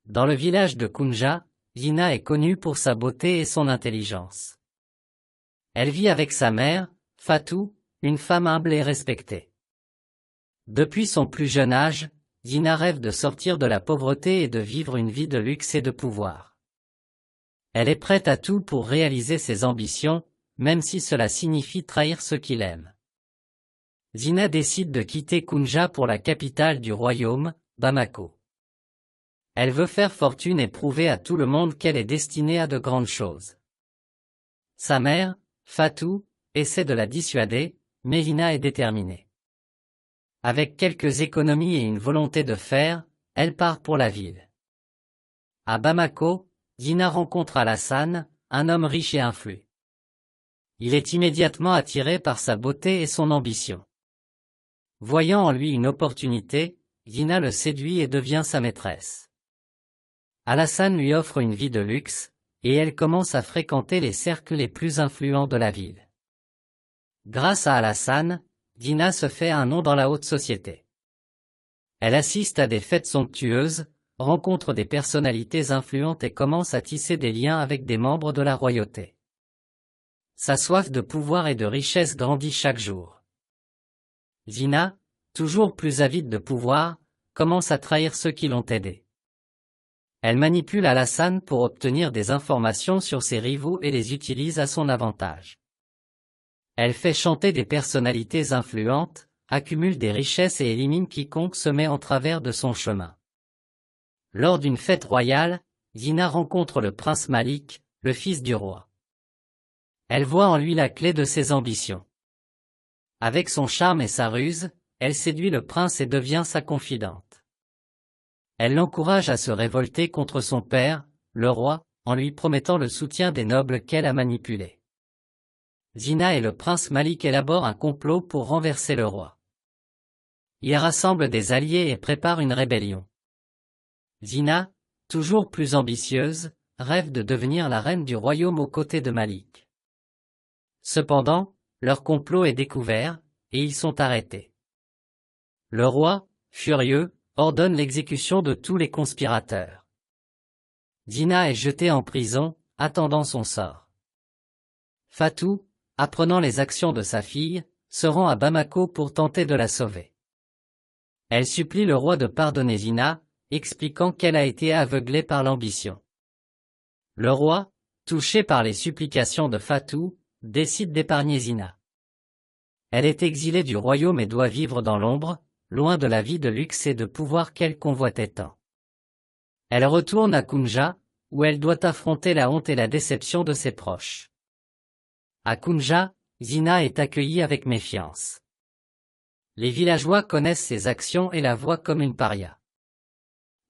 Dans le village de Kunja, Zina est connue pour sa beauté et son intelligence. Elle vit avec sa mère, Fatou, une femme humble et respectée. Depuis son plus jeune âge, Zina rêve de sortir de la pauvreté et de vivre une vie de luxe et de pouvoir. Elle est prête à tout pour réaliser ses ambitions, même si cela signifie trahir ceux qui l'aiment. Zina décide de quitter Kunja pour la capitale du royaume, Bamako. Elle veut faire fortune et prouver à tout le monde qu'elle est destinée à de grandes choses. Sa mère, Fatou, essaie de la dissuader, mais Zina est déterminée. Avec quelques économies et une volonté de faire, elle part pour la ville. À Bamako, Zina rencontre Alassane, un homme riche et influent. Il est immédiatement attiré par sa beauté et son ambition. Voyant en lui une opportunité, Zina le séduit et devient sa maîtresse. Alassane lui offre une vie de luxe, et elle commence à fréquenter les cercles les plus influents de la ville. Grâce à Alassane, Zina se fait un nom dans la haute société. Elle assiste à des fêtes somptueuses, rencontre des personnalités influentes et commence à tisser des liens avec des membres de la royauté. Sa soif de pouvoir et de richesse grandit chaque jour. Zina, toujours plus avide de pouvoir, commence à trahir ceux qui l'ont aidée. Elle manipule Alassane pour obtenir des informations sur ses rivaux et les utilise à son avantage. Elle fait chanter des personnalités influentes, accumule des richesses et élimine quiconque se met en travers de son chemin. Lors d'une fête royale, Zina rencontre le prince Malik, le fils du roi. Elle voit en lui la clé de ses ambitions. Avec son charme et sa ruse, elle séduit le prince et devient sa confidente. Elle l'encourage à se révolter contre son père, le roi, en lui promettant le soutien des nobles qu'elle a manipulés. Zina et le prince Malik élaborent un complot pour renverser le roi. Ils rassemblent des alliés et préparent une rébellion. Zina, toujours plus ambitieuse, rêve de devenir la reine du royaume aux côtés de Malik. Cependant, leur complot est découvert, et ils sont arrêtés. Le roi, furieux, ordonne l'exécution de tous les conspirateurs. Zina est jetée en prison, attendant son sort. Fatou, apprenant les actions de sa fille, se rend à Bamako pour tenter de la sauver. Elle supplie le roi de pardonner Zina, expliquant qu'elle a été aveuglée par l'ambition. Le roi, touché par les supplications de Fatou, décide d'épargner Zina. Elle est exilée du royaume et doit vivre dans l'ombre, loin de la vie de luxe et de pouvoir qu'elle convoitait tant. Elle retourne à Kunja, où elle doit affronter la honte et la déception de ses proches. À Kunja, Zina est accueillie avec méfiance. Les villageois connaissent ses actions et la voient comme une paria.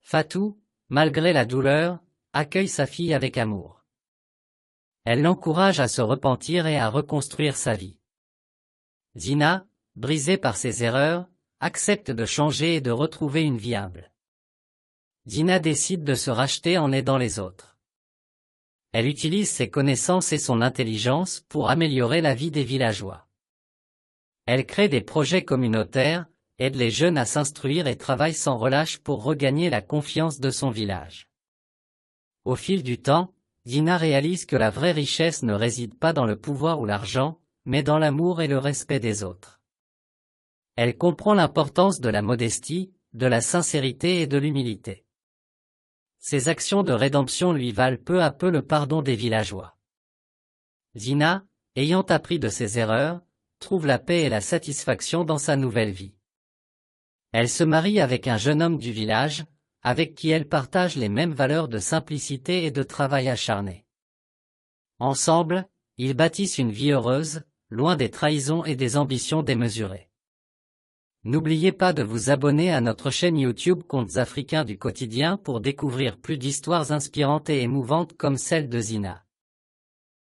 Fatou, malgré la douleur, accueille sa fille avec amour. Elle l'encourage à se repentir et à reconstruire sa vie. Zina, brisée par ses erreurs, accepte de changer et de retrouver une vie humble. Zina décide de se racheter en aidant les autres. Elle utilise ses connaissances et son intelligence pour améliorer la vie des villageois. Elle crée des projets communautaires, aide les jeunes à s'instruire et travaille sans relâche pour regagner la confiance de son village. Au fil du temps, Zina réalise que la vraie richesse ne réside pas dans le pouvoir ou l'argent, mais dans l'amour et le respect des autres. Elle comprend l'importance de la modestie, de la sincérité et de l'humilité. Ses actions de rédemption lui valent peu à peu le pardon des villageois. Zina, ayant appris de ses erreurs, trouve la paix et la satisfaction dans sa nouvelle vie. Elle se marie avec un jeune homme du village, avec qui elle partage les mêmes valeurs de simplicité et de travail acharné. Ensemble, ils bâtissent une vie heureuse, loin des trahisons et des ambitions démesurées. N'oubliez pas de vous abonner à notre chaîne YouTube Contes africains du quotidien pour découvrir plus d'histoires inspirantes et émouvantes comme celle de Zina.